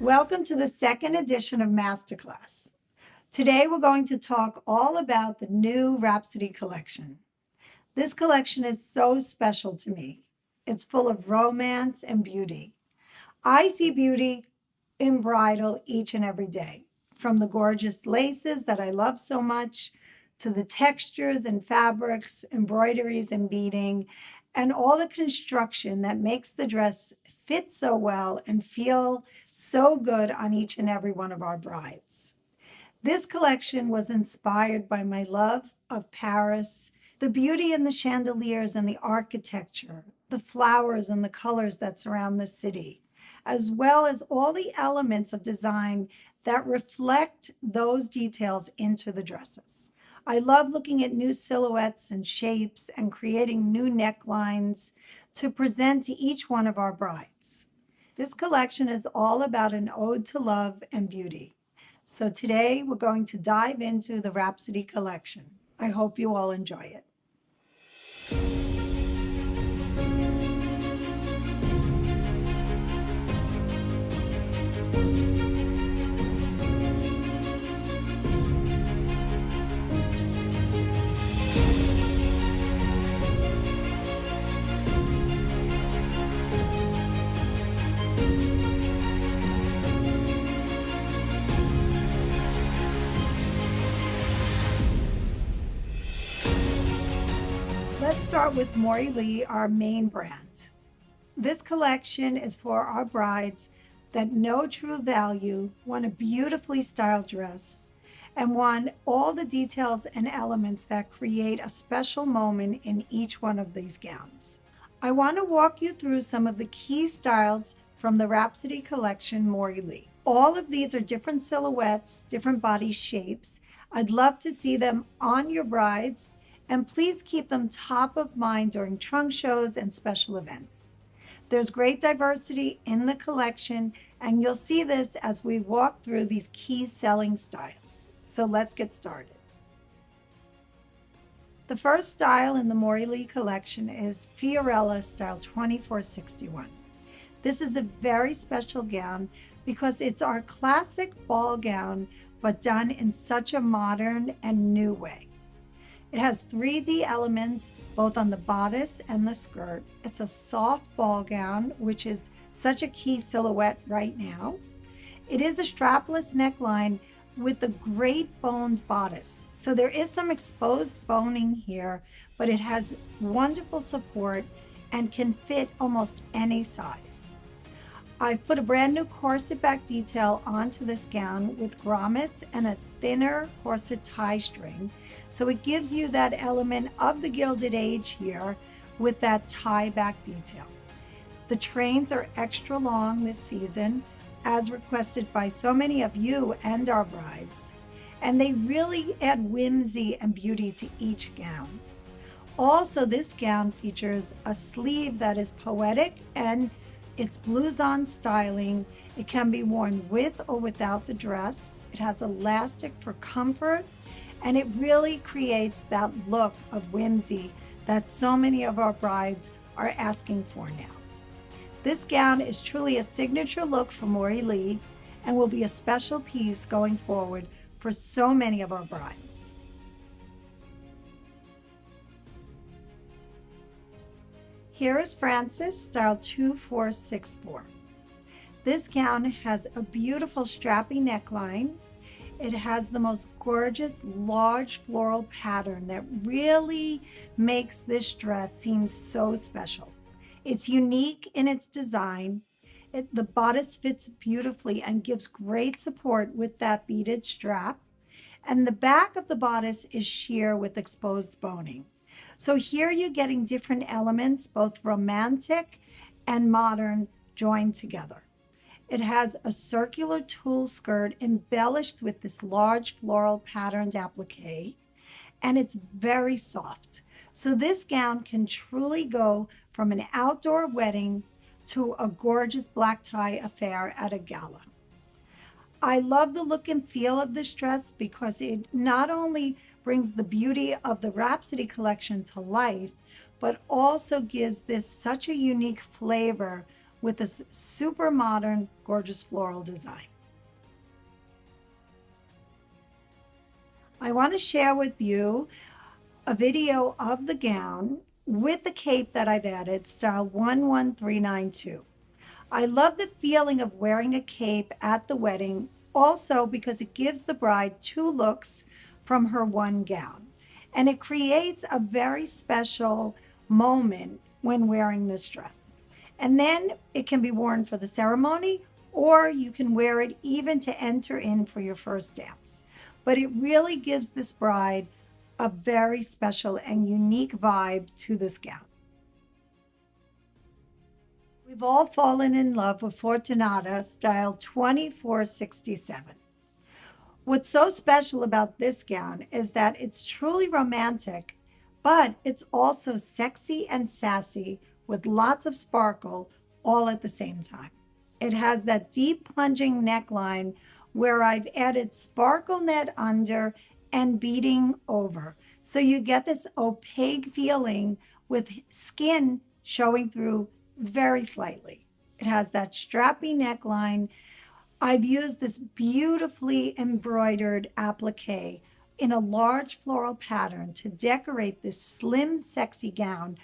Welcome to the second edition of MasterClass. Today we're going to talk all about the new Rhapsody collection. This collection is so special to me. It's full of romance and beauty. I see beauty in bridal each and every day, from the gorgeous laces that I love so much, to the textures and fabrics, embroideries and beading, and all the construction that makes the dress fit so well and feel so good on each and every one of our brides. This collection was inspired by my love of Paris, the beauty in the chandeliers and the architecture, the flowers and the colors that surround the city, as well as all the elements of design that reflect those details into the dresses. I love looking at new silhouettes and shapes and creating new necklines to present to each one of our brides. This collection is all about an ode to love and beauty. So today we're going to dive into the Rhapsody collection. I hope you all enjoy it. Let's start with Maury Lee, our main brand. This collection is for our brides that know true value, want a beautifully styled dress, and want all the details and elements that create a special moment in each one of these gowns. I want to walk you through some of the key styles from the Rhapsody collection Maury Lee. All of these are different silhouettes, different body shapes. I'd love to see them on your brides, and please keep them top of mind during trunk shows and special events. There's great diversity in the collection, and you'll see this as we walk through these key selling styles. So let's get started. The first style in the Maury Lee collection is Fiorella Style 2461. This is a very special gown because it's our classic ball gown, but done in such a modern and new way. It has 3D elements both on the bodice and the skirt. It's a soft ball gown, which is such a key silhouette right now. It is a strapless neckline with a great boned bodice. So there is some exposed boning here, but it has wonderful support and can fit almost any size. I've put a brand new corset back detail onto this gown with grommets and a thinner corset tie string. So it gives you that element of the Gilded Age here with that tie back detail. The trains are extra long this season, as requested by so many of you and our brides, and they really add whimsy and beauty to each gown. Also, this gown features a sleeve that is poetic and it's blouson styling. It can be worn with or without the dress. It has elastic for comfort, and it really creates that look of whimsy that so many of our brides are asking for now. This gown is truly a signature look for Maury Lee and will be a special piece going forward for so many of our brides. Here is Frances, style 2464. This gown has a beautiful strappy neckline. It has the most gorgeous large floral pattern that really makes this dress seem so special. It's unique in its design. The bodice fits beautifully and gives great support with that beaded strap. And the back of the bodice is sheer with exposed boning. So here you're getting different elements, both romantic and modern, joined together. It has a circular tulle skirt embellished with this large floral patterned applique, and it's very soft. So this gown can truly go from an outdoor wedding to a gorgeous black tie affair at a gala. I love the look and feel of this dress because it not only brings the beauty of the Rhapsody collection to life, but also gives this such a unique flavor with this super modern, gorgeous floral design. I want to share with you a video of the gown with the cape that I've added, style 11392. I love the feeling of wearing a cape at the wedding, also because it gives the bride two looks from her one gown. And it creates a very special moment when wearing this dress. And then it can be worn for the ceremony, or you can wear it even to enter in for your first dance. But it really gives this bride a very special and unique vibe to this gown. We've all fallen in love with Fortunata style 2467. What's so special about this gown is that it's truly romantic, but it's also sexy and sassy with lots of sparkle all at the same time. It has that deep plunging neckline where I've added sparkle net under and beading over. So you get this opaque feeling with skin showing through very slightly. It has that strappy neckline. I've used this beautifully embroidered applique in a large floral pattern to decorate this slim, sexy gown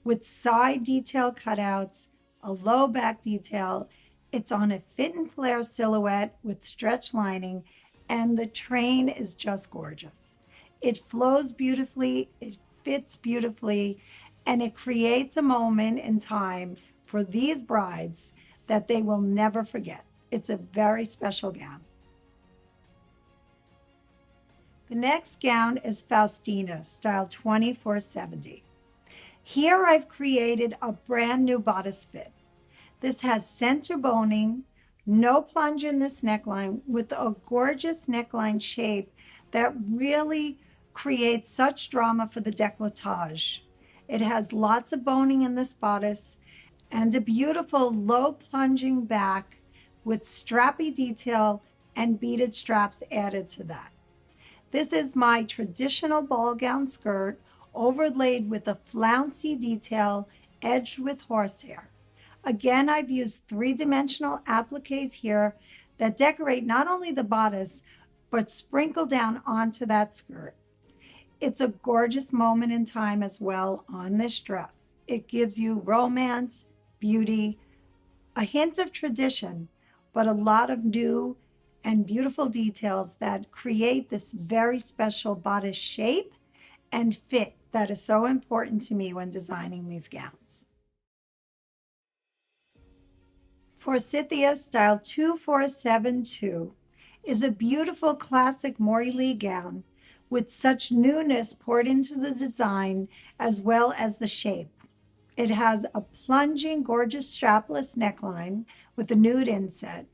with side detail cutouts, a low back detail. It's on a fit and flare silhouette with stretch lining, and the train is just gorgeous. It flows beautifully, it fits beautifully, and it creates a moment in time for these brides that they will never forget. It's a very special gown. The next gown is Faustina, style 2470. Here I've created a brand new bodice fit. This has center boning, no plunge in this neckline, with a gorgeous neckline shape that really creates such drama for the décolletage. It has lots of boning in this bodice and a beautiful low plunging back with strappy detail and beaded straps added to that. This is my traditional ball gown skirt overlaid with a flouncy detail edged with horsehair. Again, I've used three-dimensional appliques here that decorate not only the bodice, but sprinkle down onto that skirt. It's a gorgeous moment in time as well on this dress. It gives you romance, beauty, a hint of tradition, but a lot of new and beautiful details that create this very special bodice shape and fit that is so important to me when designing these gowns. Forsythia style 2472 is a beautiful classic Maury Lee gown with such newness poured into the design as well as the shape. It has a plunging, gorgeous strapless neckline with a nude inset.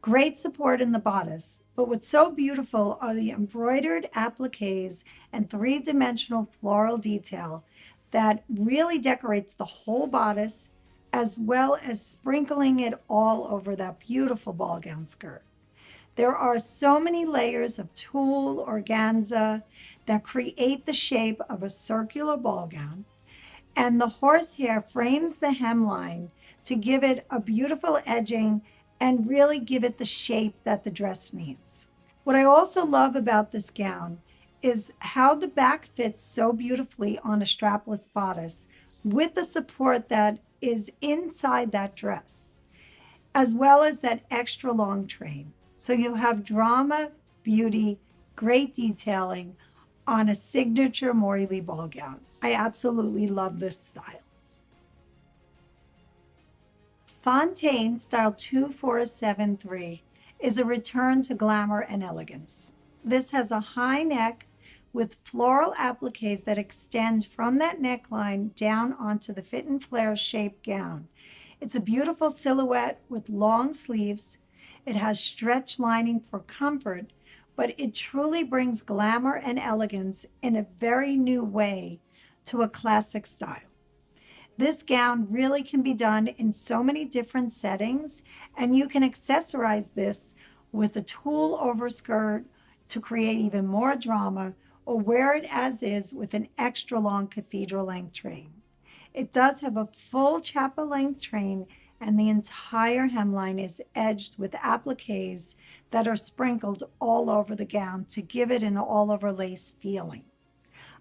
Great support in the bodice, but what's so beautiful are the embroidered appliques and three-dimensional floral detail that really decorates the whole bodice, as well as sprinkling it all over that beautiful ball gown skirt. There are so many layers of tulle organza that create the shape of a circular ball gown, and the horsehair frames the hemline to give it a beautiful edging and really give it the shape that the dress needs. What I also love about this gown is how the back fits so beautifully on a strapless bodice with the support that is inside that dress, as well as that extra long train. So you have drama, beauty, great detailing on a signature Maury Lee ball gown. I absolutely love this style. Fontaine style 2473 is a return to glamour and elegance. This has a high neck with floral appliques that extend from that neckline down onto the fit and flare shaped gown. It's a beautiful silhouette with long sleeves. It has stretch lining for comfort, but it truly brings glamour and elegance in a very new way to a classic style. This gown really can be done in so many different settings, and you can accessorize this with a tulle overskirt to create even more drama, or wear it as is with an extra long cathedral length train. It does have a full chapel length train and the entire hemline is edged with appliques that are sprinkled all over the gown to give it an all-over lace feeling.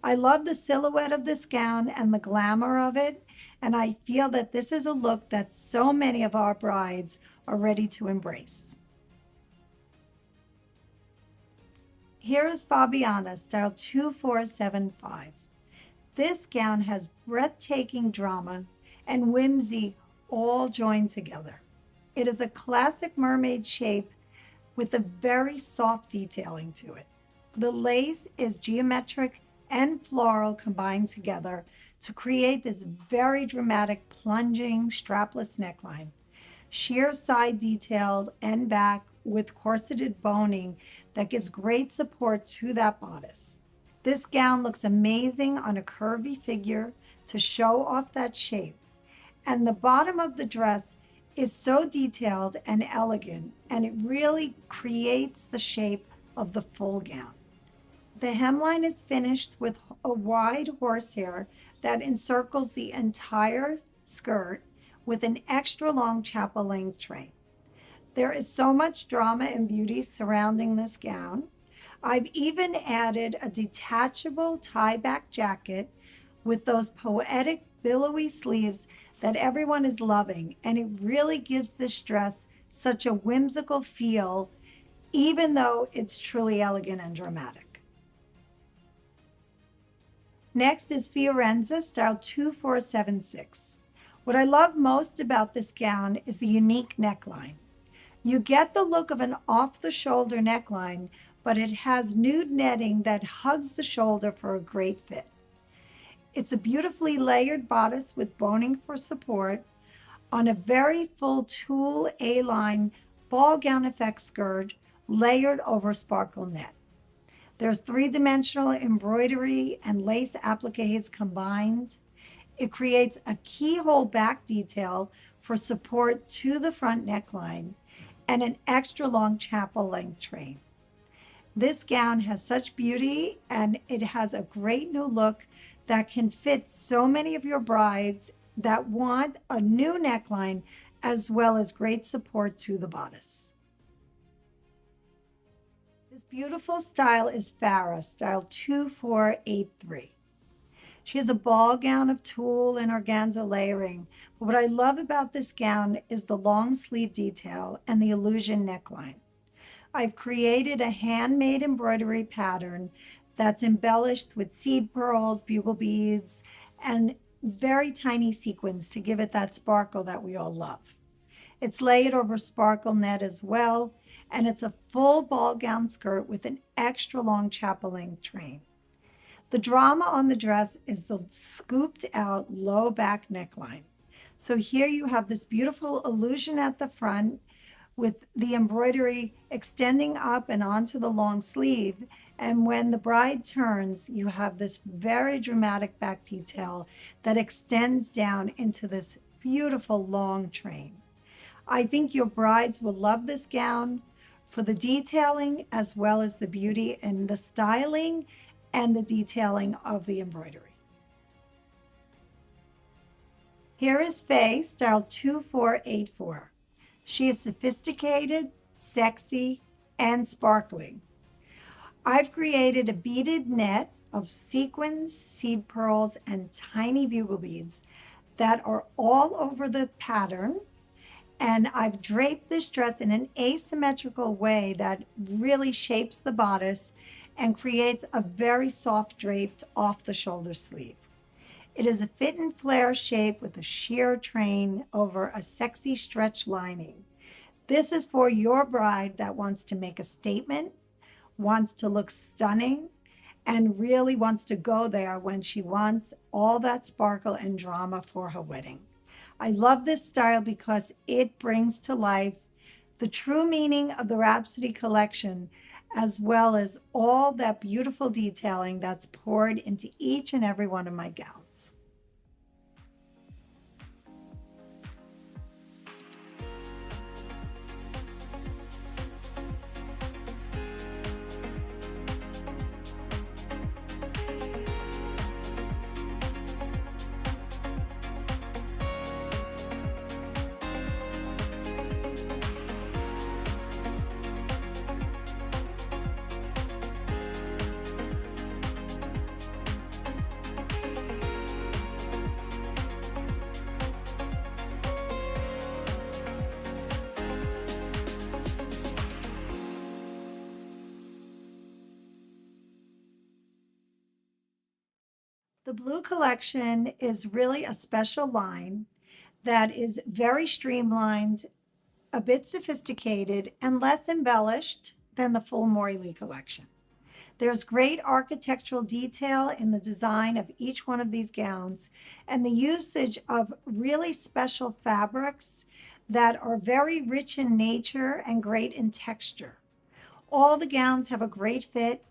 I love the silhouette of this gown and the glamour of it, and I feel that this is a look that so many of our brides are ready to embrace. Here is Fabiana, style 2475. This gown has breathtaking drama and whimsy all joined together. It is a classic mermaid shape with a very soft detailing to it. The lace is geometric and floral combined together to create this very dramatic plunging strapless neckline. Sheer side detailed and back with corseted boning that gives great support to that bodice. This gown looks amazing on a curvy figure to show off that shape. And the bottom of the dress is so detailed and elegant, and it really creates the shape of the full gown. The hemline is finished with a wide horsehair that encircles the entire skirt with an extra long chapel length train. There is so much drama and beauty surrounding this gown. I've even added a detachable tie-back jacket with those poetic billowy sleeves that everyone is loving, and it really gives this dress such a whimsical feel, even though it's truly elegant and dramatic. Next is Fiorenza, style 2476. What I love most about this gown is the unique neckline. You get the look of an off-the-shoulder neckline, but it has nude netting that hugs the shoulder for a great fit. It's a beautifully layered bodice with boning for support on a very full tulle A-line ball gown effect skirt layered over sparkle net. There's three-dimensional embroidery and lace appliques combined. It creates a keyhole back detail for support to the front neckline and an extra long chapel length train. This gown has such beauty, and it has a great new look that can fit so many of your brides that want a new neckline as well as great support to the bodice. This beautiful style is Farah, style 2483. She has a ball gown of tulle and organza layering, but what I love about this gown is the long sleeve detail and the illusion neckline. I've created a handmade embroidery pattern that's embellished with seed pearls, bugle beads, and very tiny sequins to give it that sparkle that we all love. It's layered over sparkle net as well, and it's a full ball gown skirt with an extra long chapel length train. The drama on the dress is the scooped out low back neckline. So here you have this beautiful illusion at the front with the embroidery extending up and onto the long sleeve. And when the bride turns, you have this very dramatic back detail that extends down into this beautiful long train. I think your brides will love this gown for the detailing as well as the beauty and the styling and the detailing of the embroidery. Here is Faye, style 2484. She is sophisticated, sexy, and sparkling. I've created a beaded net of sequins, seed pearls, and tiny bugle beads that are all over the pattern. And I've draped this dress in an asymmetrical way that really shapes the bodice and creates a very soft draped off the shoulder sleeve. It is a fit and flare shape with a sheer train over a sexy stretch lining. This is for your bride that wants to make a statement, wants to look stunning, and really wants to go there when she wants all that sparkle and drama for her wedding. I love this style because it brings to life the true meaning of the Rhapsody collection, as well as all that beautiful detailing that's poured into each and every one of my gowns. The blue collection is really a special line that is very streamlined, a bit sophisticated, and less embellished than the full Maury Lee collection. There's great architectural detail in the design of each one of these gowns and the usage of really special fabrics that are very rich in nature and great in texture. All the gowns have a great fit.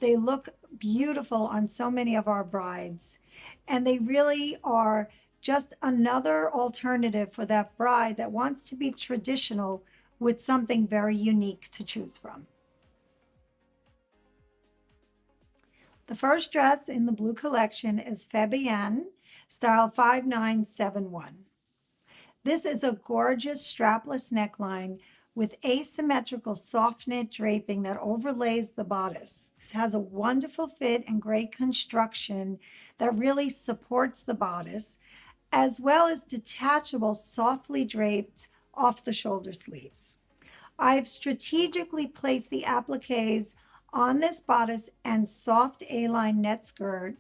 They look beautiful on so many of our brides, and they really are just another alternative for that bride that wants to be traditional with something very unique to choose from. The first dress in the blue collection is Fabienne, style 5971. This is a gorgeous strapless neckline with asymmetrical soft knit draping that overlays the bodice. This has a wonderful fit and great construction that really supports the bodice, as well as detachable, softly draped off the shoulder sleeves. I've strategically placed the appliques on this bodice and soft A-line net skirt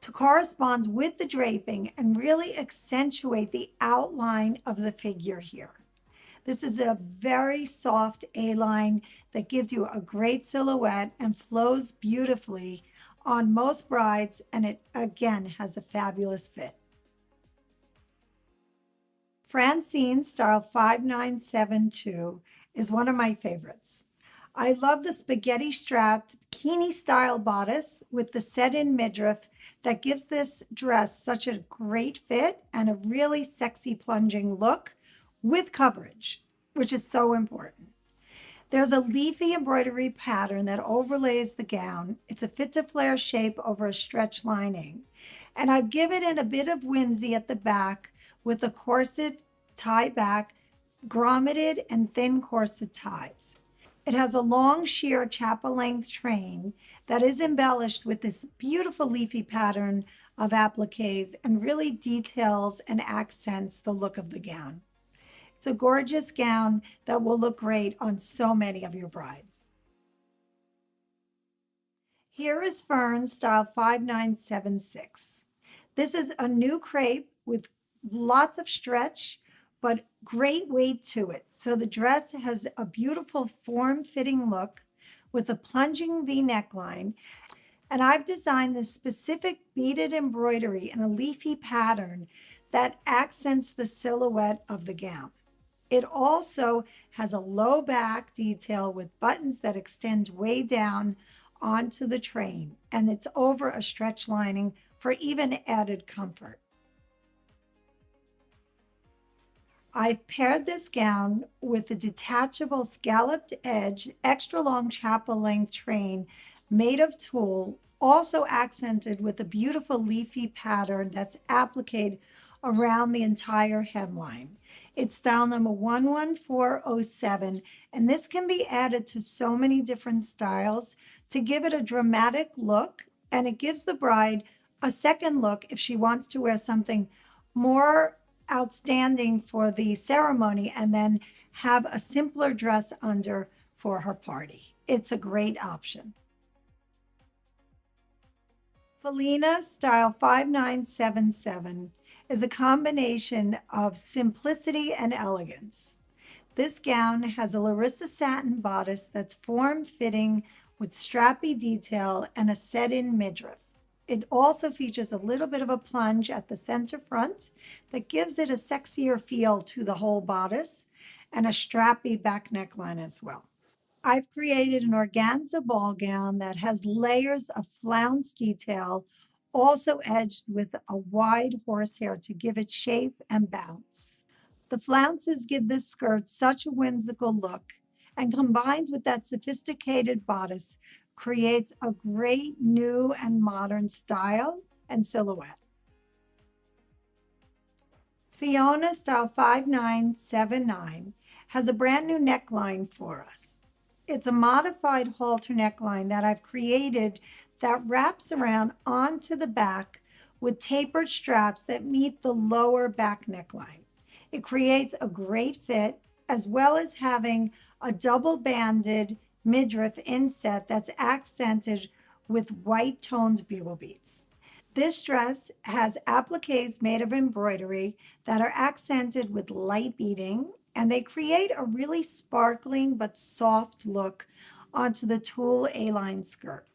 to correspond with the draping and really accentuate the outline of the figure here. This is a very soft A-line that gives you a great silhouette and flows beautifully on most brides, and it again has a fabulous fit. Francine style 5972 is one of my favorites. I love the spaghetti strapped bikini style bodice with the set-in midriff that gives this dress such a great fit and a really sexy plunging look with coverage, which is so important. There's a leafy embroidery pattern that overlays the gown. It's a fit to flare shape over a stretch lining. And I've given it a bit of whimsy at the back with a corset tie back, grommeted and thin corset ties. It has a long sheer chapel length train that is embellished with this beautiful leafy pattern of appliques and really details and accents the look of the gown. It's a gorgeous gown that will look great on so many of your brides. Here is Fern style 5976. This is a new crepe with lots of stretch, but great weight to it. So the dress has a beautiful form-fitting look with a plunging V neckline. And I've designed this specific beaded embroidery in a leafy pattern that accents the silhouette of the gown. It also has a low back detail with buttons that extend way down onto the train, and it's over a stretch lining for even added comfort. I've paired this gown with a detachable scalloped edge, extra long chapel length train made of tulle, also accented with a beautiful leafy pattern that's appliqued around the entire hemline. It's style number 11407, and this can be added to so many different styles to give it a dramatic look, and it gives the bride a second look if she wants to wear something more outstanding for the ceremony and then have a simpler dress under for her party. It's a great option. Felina style 5977 is a combination of simplicity and elegance. This gown has a Larissa satin bodice that's form-fitting with strappy detail and a set-in midriff. It also features a little bit of a plunge at the center front that gives it a sexier feel to the whole bodice and a strappy back neckline as well. I've created an organza ball gown that has layers of flounce detail, also edged with a wide horsehair to give it shape and bounce. The flounces give this skirt such a whimsical look, and combined with that sophisticated bodice, creates a great new and modern style and silhouette. Fiona style 5979 has a brand new neckline for us. It's a modified halter neckline that I've created that wraps around onto the back with tapered straps that meet the lower back neckline. It creates a great fit, as well as having a double banded midriff inset that's accented with white toned bugle beads. This dress has appliques made of embroidery that are accented with light beading, and they create a really sparkling but soft look onto the tulle A-line skirt.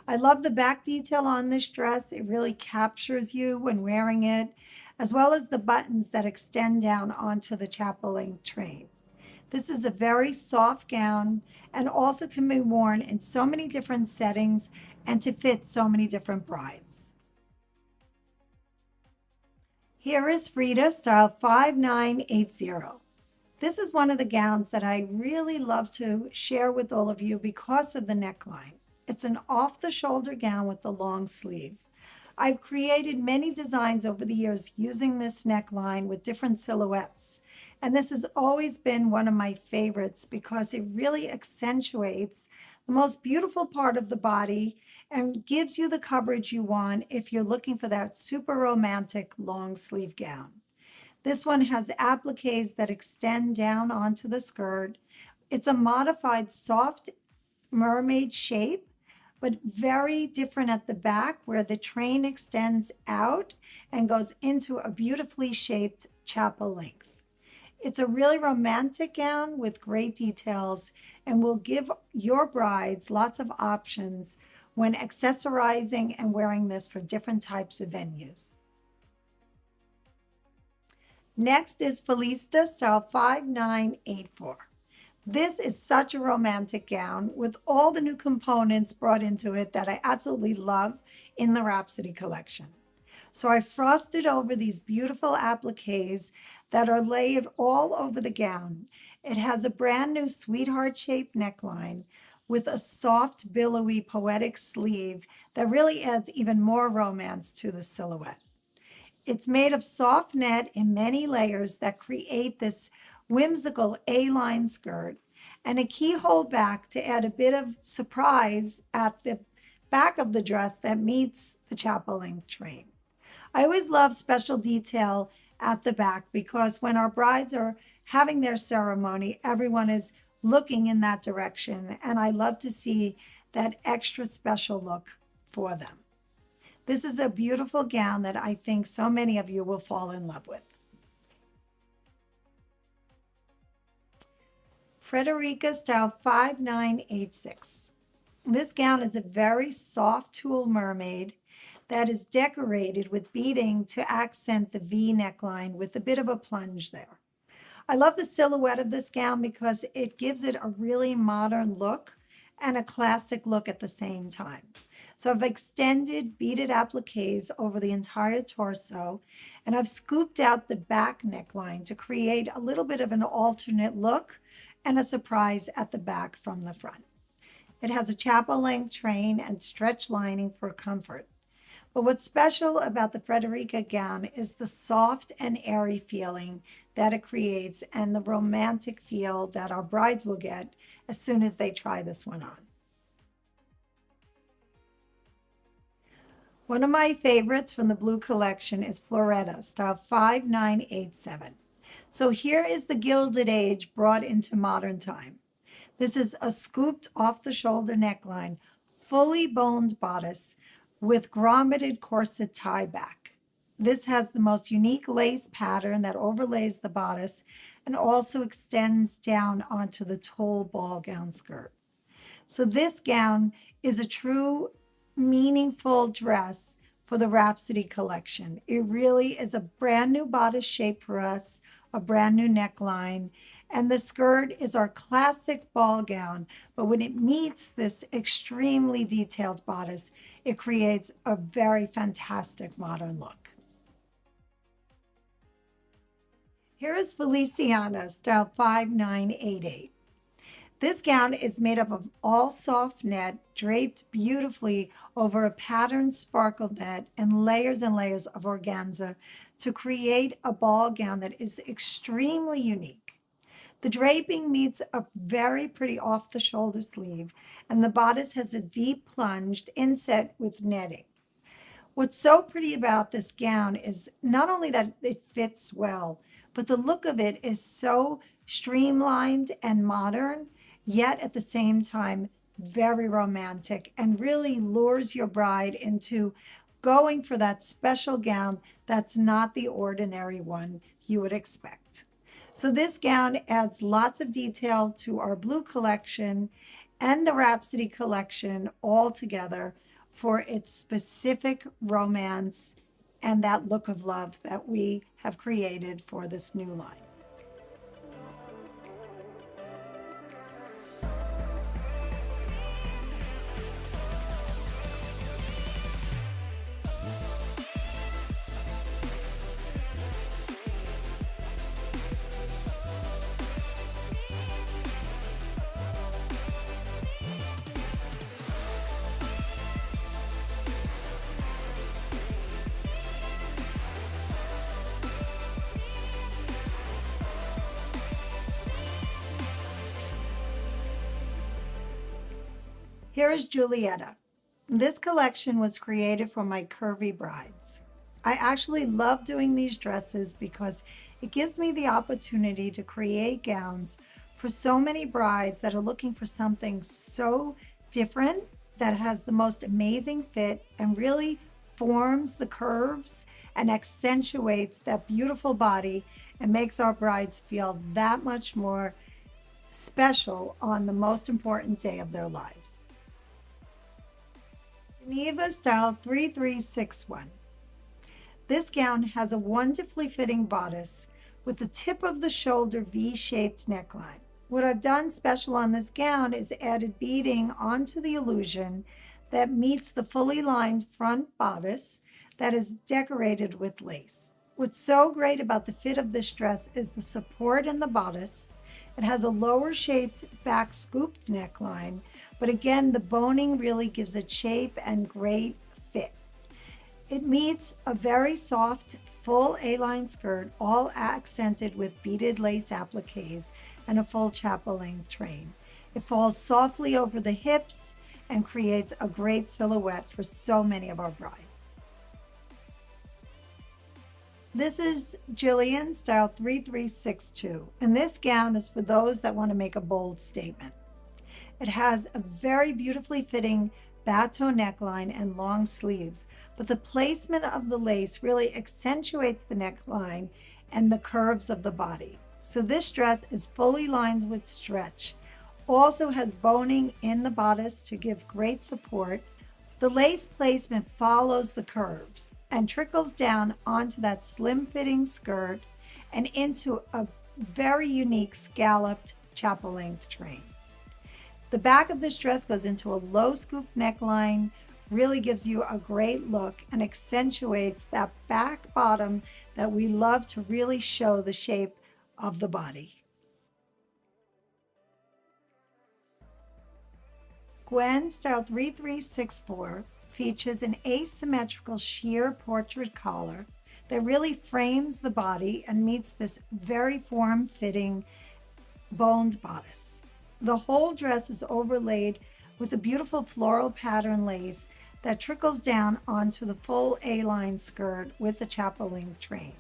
I love the back detail on this dress. It really captures you when wearing it, as well as the buttons that extend down onto the chapel length train. This is a very soft gown and also can be worn in so many different settings and to fit so many different brides. Here is Frida, style 5980. This is one of the gowns that I really love to share with all of you because of the neckline. It's an off-the-shoulder gown with a long sleeve. I've created many designs over the years using this neckline with different silhouettes. And this has always been one of my favorites because it really accentuates the most beautiful part of the body and gives you the coverage you want if you're looking for that super romantic long sleeve gown. This one has appliques that extend down onto the skirt. It's a modified soft mermaid shape, but very different at the back where the train extends out and goes into a beautifully shaped chapel length. It's a really romantic gown with great details and will give your brides lots of options when accessorizing and wearing this for different types of venues. Next is Felista, style 5984. This is such a romantic gown with all the new components brought into it that I absolutely love in the Rhapsody collection. So I frosted over these beautiful appliques that are layered all over the gown. It has a brand new sweetheart shaped neckline with a soft, billowy, poetic sleeve that really adds even more romance to the silhouette. It's made of soft net in many layers that create this whimsical A-line skirt and a keyhole back to add a bit of surprise at the back of the dress that meets the chapel length train. I always love special detail at the back because when our brides are having their ceremony, everyone is looking in that direction, and I love to see that extra special look for them. This is a beautiful gown that I think so many of you will fall in love with. Frederica, style 5986. This gown is a very soft tulle mermaid that is decorated with beading to accent the V neckline with a bit of a plunge there. I love the silhouette of this gown because it gives it a really modern look and a classic look at the same time. So I've extended beaded appliques over the entire torso, and I've scooped out the back neckline to create a little bit of an alternate look and a surprise at the back from the front. It has a chapel length train and stretch lining for comfort. But what's special about the Frederica gown is the soft and airy feeling that it creates and the romantic feel that our brides will get as soon as they try this one on. One of my favorites from the blue collection is Floretta, style 5987. So here is the Gilded Age brought into modern time. This is a scooped off-the-shoulder neckline, fully boned bodice with grommeted corset tie back. This has the most unique lace pattern that overlays the bodice and also extends down onto the tulle ball gown skirt. So this gown is a true meaningful dress for the Rhapsody collection. It really is a brand new bodice shape for us, a brand new neckline, and the skirt is our classic ball gown, but when it meets this extremely detailed bodice, it creates a very fantastic modern look. Here is Feliciana, style 5988. This gown is made up of all soft net, draped beautifully over a patterned sparkle net and layers of organza to create a ball gown that is extremely unique. The draping meets a very pretty off-the-shoulder sleeve, and the bodice has a deep plunged inset with netting. What's so pretty about this gown is not only that it fits well, but the look of it is so streamlined and modern, yet at the same time very romantic and really lures your bride into going for that special gown that's not the ordinary one you would expect. So this gown adds lots of detail to our blue collection and the Rhapsody collection all together for its specific romance and that look of love that we have created for this new line. Here is Julietta. This collection was created for my curvy brides. I actually love doing these dresses because it gives me the opportunity to create gowns for so many brides that are looking for something so different that has the most amazing fit and really forms the curves and accentuates that beautiful body and makes our brides feel that much more special on the most important day of their lives. Geneva Style 3361. This gown has a wonderfully fitting bodice with the tip of the shoulder V-shaped neckline. What I've done special on this gown is added beading onto the illusion that meets the fully lined front bodice that is decorated with lace. What's so great about the fit of this dress is the support in the bodice. It has a lower shaped back scooped neckline, but again, the boning really gives it shape and great fit. It meets a very soft, full A-line skirt, all accented with beaded lace appliques and a full chapel length train. It falls softly over the hips and creates a great silhouette for so many of our brides. This is Jillian Style 3362, and this gown is for those that want to make a bold statement. It has a very beautifully fitting bateau neckline and long sleeves, but the placement of the lace really accentuates the neckline and the curves of the body. So this dress is fully lined with stretch, also has boning in the bodice to give great support. The lace placement follows the curves and trickles down onto that slim fitting skirt and into a very unique scalloped chapel length train. The back of this dress goes into a low scoop neckline, really gives you a great look and accentuates that back bottom that we love to really show the shape of the body. Gwen Style 3364 features an asymmetrical sheer portrait collar that really frames the body and meets this very form-fitting boned bodice. The whole dress is overlaid with a beautiful floral pattern lace that trickles down onto the full A-line skirt with the chapel length train.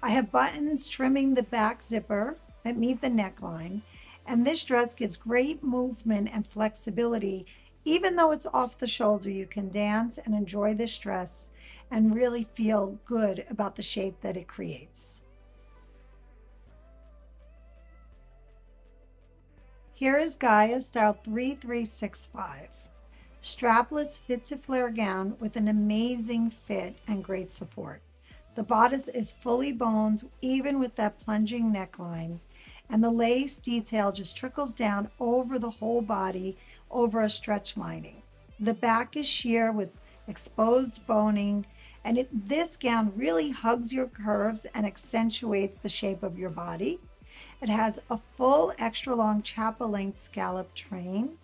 I have buttons trimming the back zipper that meet the neckline, and this dress gives great movement and flexibility. Even though it's off the shoulder, you can dance and enjoy this dress and really feel good about the shape that it creates. Here is Gaia Style 3365. Strapless fit to flare gown with an amazing fit and great support. The bodice is fully boned, even with that plunging neckline, and the lace detail just trickles down over the whole body over a stretch lining. The back is sheer with exposed boning, and this gown really hugs your curves and accentuates the shape of your body. It has a full extra long chapel length scallop train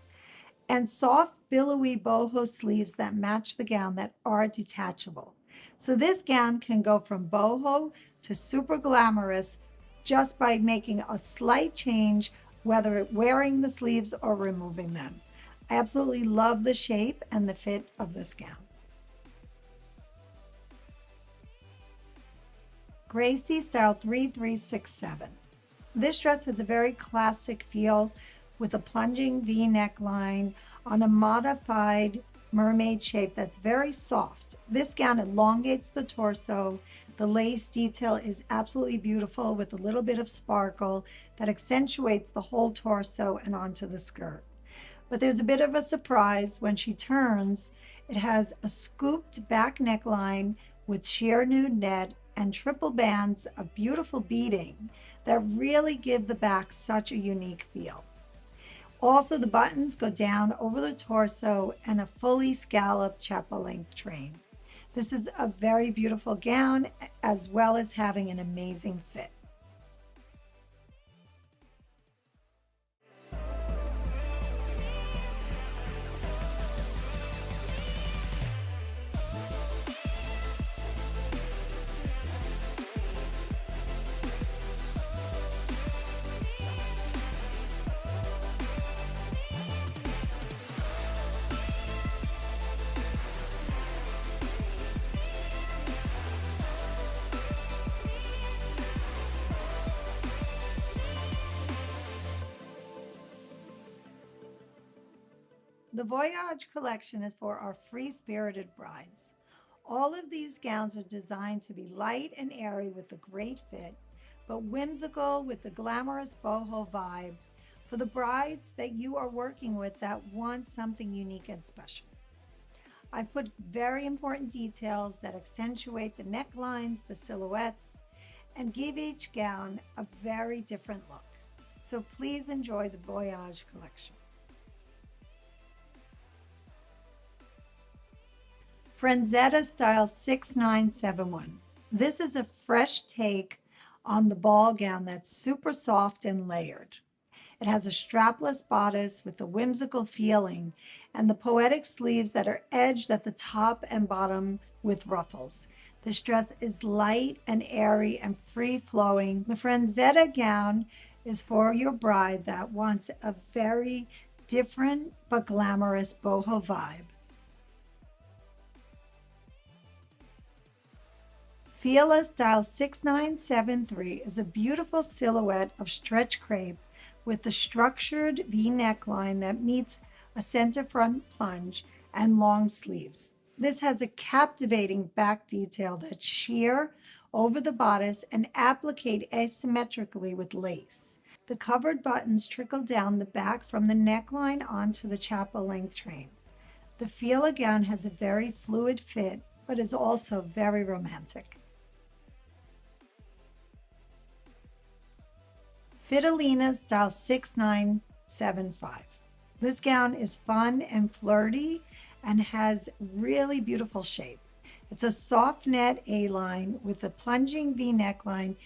and soft billowy boho sleeves that match the gown that are detachable. So this gown can go from boho to super glamorous just by making a slight change, whether wearing the sleeves or removing them. I absolutely love the shape and the fit of this gown. Gracie Style 3367. This dress has a very classic feel with a plunging V neckline on a modified mermaid shape that's very soft This gown elongates the torso. The lace detail is absolutely beautiful with a little bit of sparkle that accentuates the whole torso and onto the skirt. But there's a bit of a surprise when she turns. It has a scooped back neckline with sheer nude net and triple bands of beautiful beading that really give the back such a unique feel. Also, the buttons go down over the torso and a fully scalloped chapel length train. This is a very beautiful gown, as well as having an amazing fit. The Voyage collection is for our free-spirited brides. All of these gowns are designed to be light and airy with a great fit, but whimsical with the glamorous boho vibe for the brides that you are working with that want something unique and special. I've put very important details that accentuate the necklines, the silhouettes, and give each gown a very different look. So please enjoy the Voyage collection. Franzetta Style 6971. This is a fresh take on the ball gown that's super soft and layered. It has a strapless bodice with a whimsical feeling and the poetic sleeves that are edged at the top and bottom with ruffles. This dress is light and airy and free-flowing. The Franzetta gown is for your bride that wants a very different but glamorous boho vibe. Fila Style 6973 is a beautiful silhouette of stretch crepe with a structured V neckline that meets a center front plunge and long sleeves. This has a captivating back detail that's sheer over the bodice and appliqued asymmetrically with lace. The covered buttons trickle down the back from the neckline onto the chapel length train. The Fila gown has a very fluid fit, but is also very romantic. Fidelina Style 6975. This gown is fun and flirty and has really beautiful shape. It's a soft net A-line with a plunging V neckline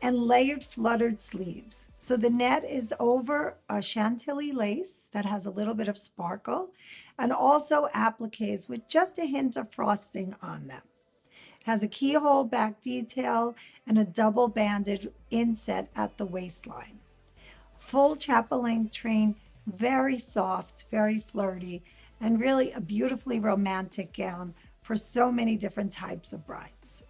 and layered fluttered sleeves. So the net is over a chantilly lace that has a little bit of sparkle and also appliques with just a hint of frosting on them. It has a keyhole back detail and a double banded inset at the waistline. Full chapel length train, very soft, very flirty, and really a beautifully romantic gown for so many different types of brides.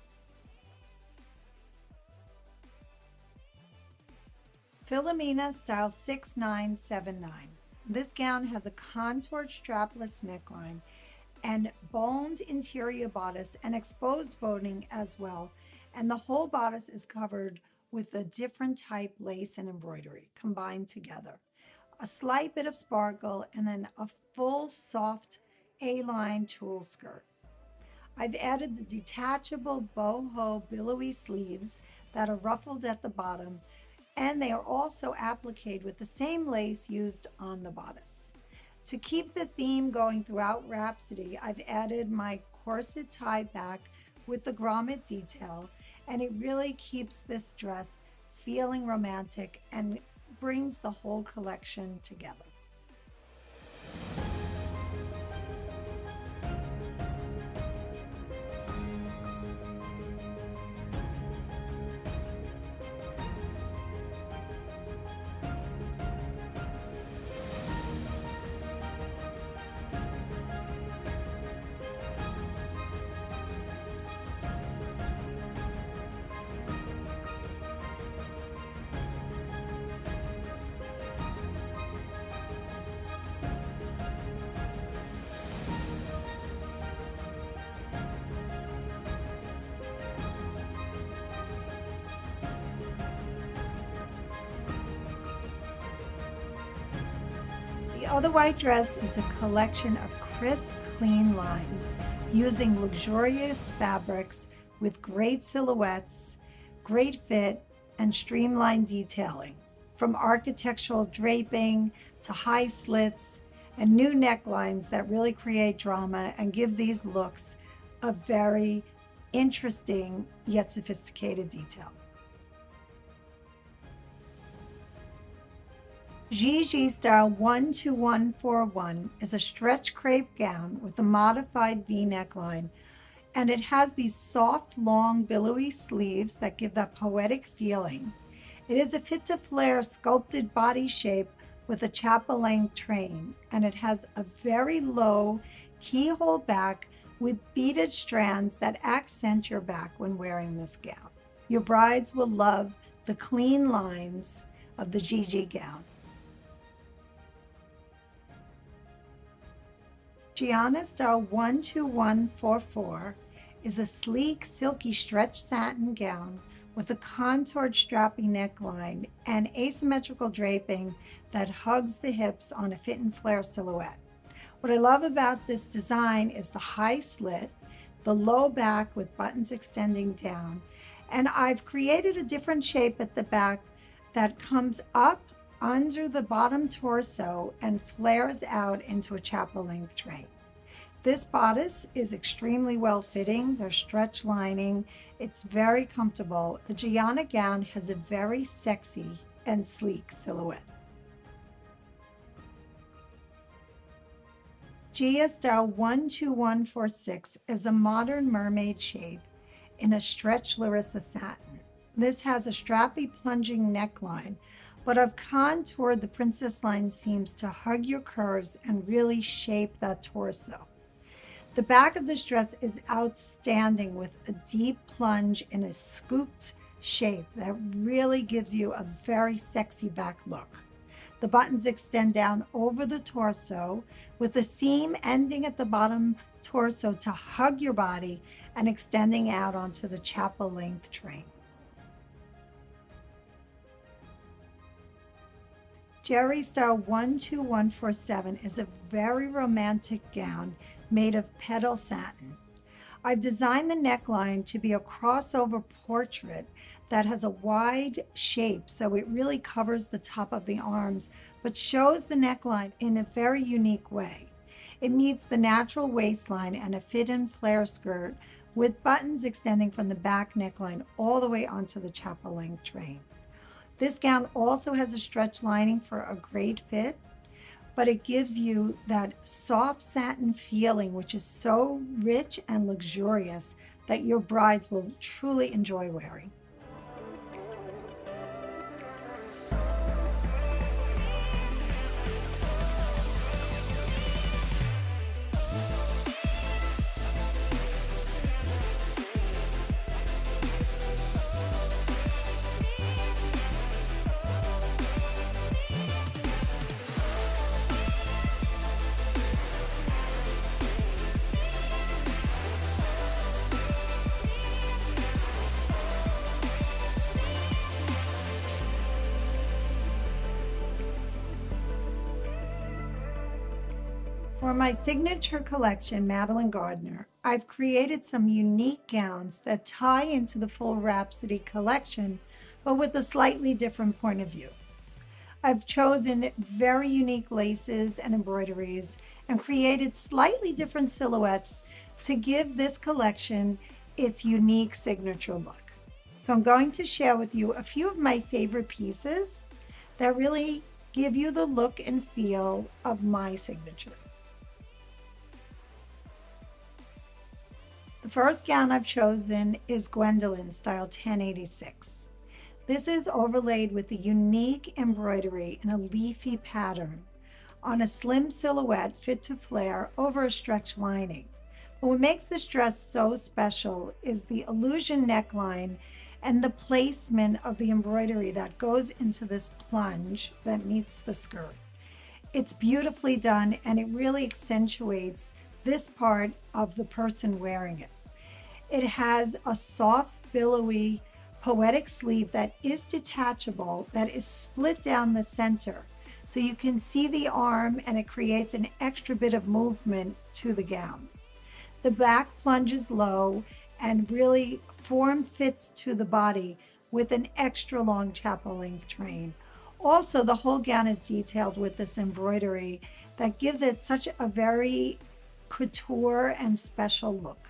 Philomena Style 6979. This gown has a contoured strapless neckline and boned interior bodice and exposed boning as well, and the whole bodice is covered with a different type lace and embroidery combined together. A slight bit of sparkle and then a full soft A-line tulle skirt. I've added the detachable boho billowy sleeves that are ruffled at the bottom, and they are also appliqued with the same lace used on the bodice. To keep the theme going throughout Rhapsody, I've added my corset tie back with the grommet detail, and it really keeps this dress feeling romantic and brings the whole collection together. other white dress is a collection of crisp, clean lines using luxurious fabrics with great silhouettes, great fit, and streamlined detailing. From architectural draping to high slits and new necklines that really create drama and give these looks a very interesting yet sophisticated detail. Gigi Style 12141 is a stretch crepe gown with a modified V neckline, and it has these soft, long, billowy sleeves that give that poetic feeling. It is a fit to flare sculpted body shape with a chapel length train, and it has a very low keyhole back with beaded strands that accent your back when wearing this gown. Your brides will love the clean lines of the Gigi gown. Gianna Style 12144 is a sleek, silky stretch satin gown with a contoured strappy neckline and asymmetrical draping that hugs the hips on a fit and flare silhouette. What I love about this design is the high slit, the low back with buttons extending down, and I've created a different shape at the back that comes up under the bottom torso and flares out into a chapel length train. This bodice is extremely well fitting. There's stretch lining. It's very comfortable. The Gianna gown has a very sexy and sleek silhouette. Gia Style 12146 is a modern mermaid shape in a stretch Larissa satin. This has a strappy plunging neckline, but I've contoured the princess line seams to hug your curves and really shape that torso. The back of this dress is outstanding with a deep plunge in a scooped shape that really gives you a very sexy back look. The buttons extend down over the torso with a seam ending at the bottom torso to hug your body and extending out onto the chapel length train. Jerry Style 12147 is a very romantic gown made of petal satin. I've designed the neckline to be a crossover portrait that has a wide shape, so it really covers the top of the arms, but shows the neckline in a very unique way. It meets the natural waistline and a fit and flare skirt with buttons extending from the back neckline all the way onto the chapel length train. This gown also has a stretch lining for a great fit, but it gives you that soft satin feeling, which is so rich and luxurious that your brides will truly enjoy wearing. For my signature collection, Madeline Gardner, I've created some unique gowns that tie into the full Rhapsody collection, but with a slightly different point of view. I've chosen very unique laces and embroideries and created slightly different silhouettes to give this collection its unique signature look. So I'm going to share with you a few of my favorite pieces that really give you the look and feel of my signature. The first gown I've chosen is Gwendolyn Style 1086. This is overlaid with a unique embroidery in a leafy pattern on a slim silhouette fit to flare over a stretch lining. But what makes this dress so special is the illusion neckline and the placement of the embroidery that goes into this plunge that meets the skirt. It's beautifully done, and it really accentuates this part of the person wearing it. It has a soft, billowy, poetic sleeve that is detachable, that is split down the center. so you can see the arm and it creates an extra bit of movement to the gown. The back plunges low and really form fits to the body with an extra long chapel length train. Also, the whole gown is detailed with this embroidery that gives it such a very couture and special look.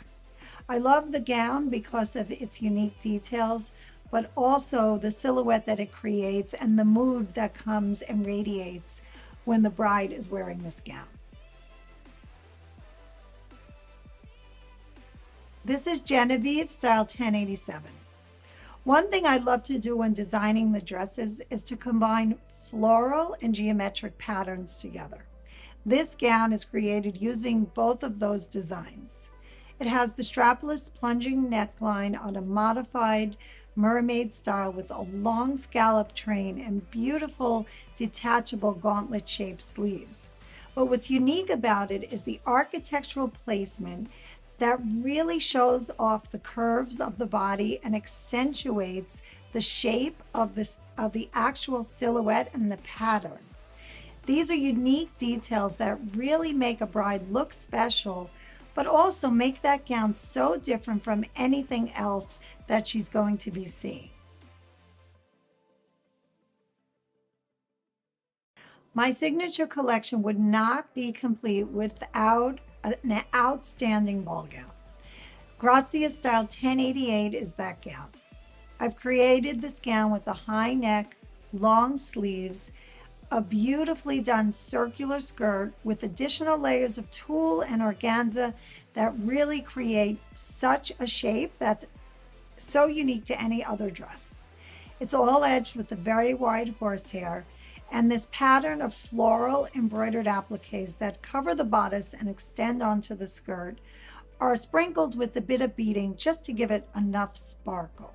I love the gown because of its unique details, but also the silhouette that it creates and the mood that comes and radiates when the bride is wearing this gown. This is Genevieve style 1087. One thing I love to do when designing the dresses is to combine floral and geometric patterns together. This gown is created using both of those designs. It has the strapless plunging neckline on a modified mermaid style with a long scallop train and beautiful detachable gauntlet shaped sleeves. But what's unique about it is the architectural placement that really shows off the curves of the body and accentuates the shape of the actual silhouette and the pattern. These are unique details that really make a bride look special, but also make that gown so different from anything else that she's going to be seeing. My signature collection would not be complete without an outstanding ball gown. Grazia style 1088 is that gown. I've created this gown with a high neck, long sleeves, a beautifully done circular skirt with additional layers of tulle and organza that really create such a shape that's so unique to any other dress. It's all edged with a very wide horsehair and this pattern of floral embroidered appliques that cover the bodice and extend onto the skirt are sprinkled with a bit of beading just to give it enough sparkle.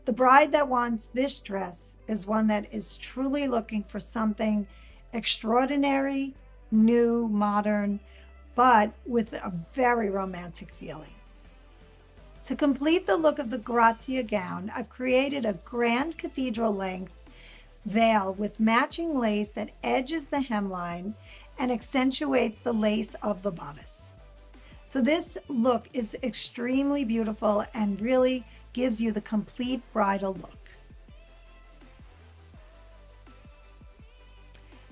The bride that wants this dress is one that is truly looking for something extraordinary, new, modern, but with a very romantic feeling. To complete the look of the Grazia gown, I've created a grand cathedral length veil with matching lace that edges the hemline and accentuates the lace of the bodice. So this look is extremely beautiful and really gives you the complete bridal look.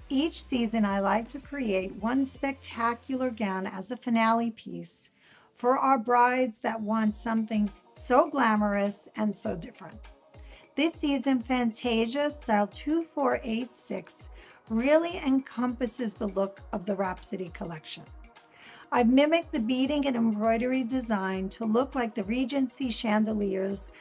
Each season I like to create one spectacular gown as a finale piece for our brides that want something so glamorous and so different. This season, Fantasia style 2486 really encompasses the look of the Rhapsody collection. I've mimicked the beading and embroidery design to look like the Regency chandeliers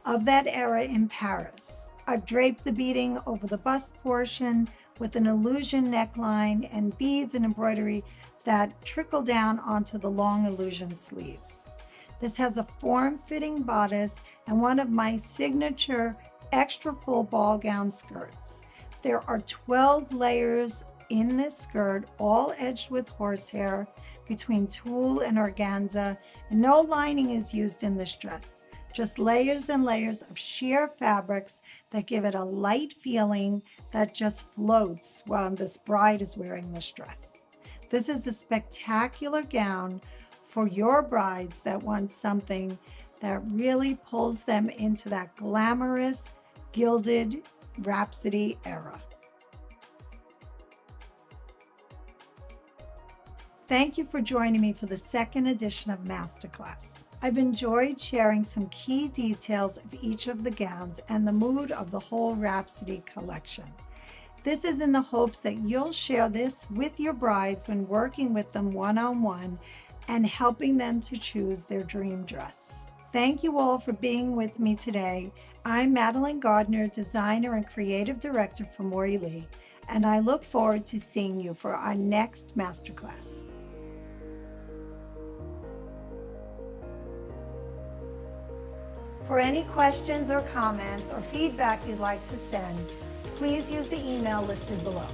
of that era in Paris. I've draped the beading over the bust portion with an illusion neckline and beads and embroidery that trickle down onto the long illusion sleeves. This has a form-fitting bodice and one of my signature extra full ball gown skirts. There are 12 layers in this skirt, all edged with horsehair between tulle and organza, and no lining is used in this dress. Just layers and layers of sheer fabrics that give it a light feeling that just floats while this bride is wearing this dress. This is a spectacular gown for your brides that want something that really pulls them into that glamorous, gilded Rhapsody era. Thank you for joining me for the second edition of MasterClass. I've enjoyed sharing some key details of each of the gowns and the mood of the whole Rhapsody collection. This is in the hopes that you'll share this with your brides when working with them one-on-one and helping them to choose their dream dress. Thank you all for being with me today. I'm Madeline Gardner, designer and creative director for Maury Lee, and I look forward to seeing you for our next Masterclass. For any questions or comments or feedback you'd like to send, please use the email listed below.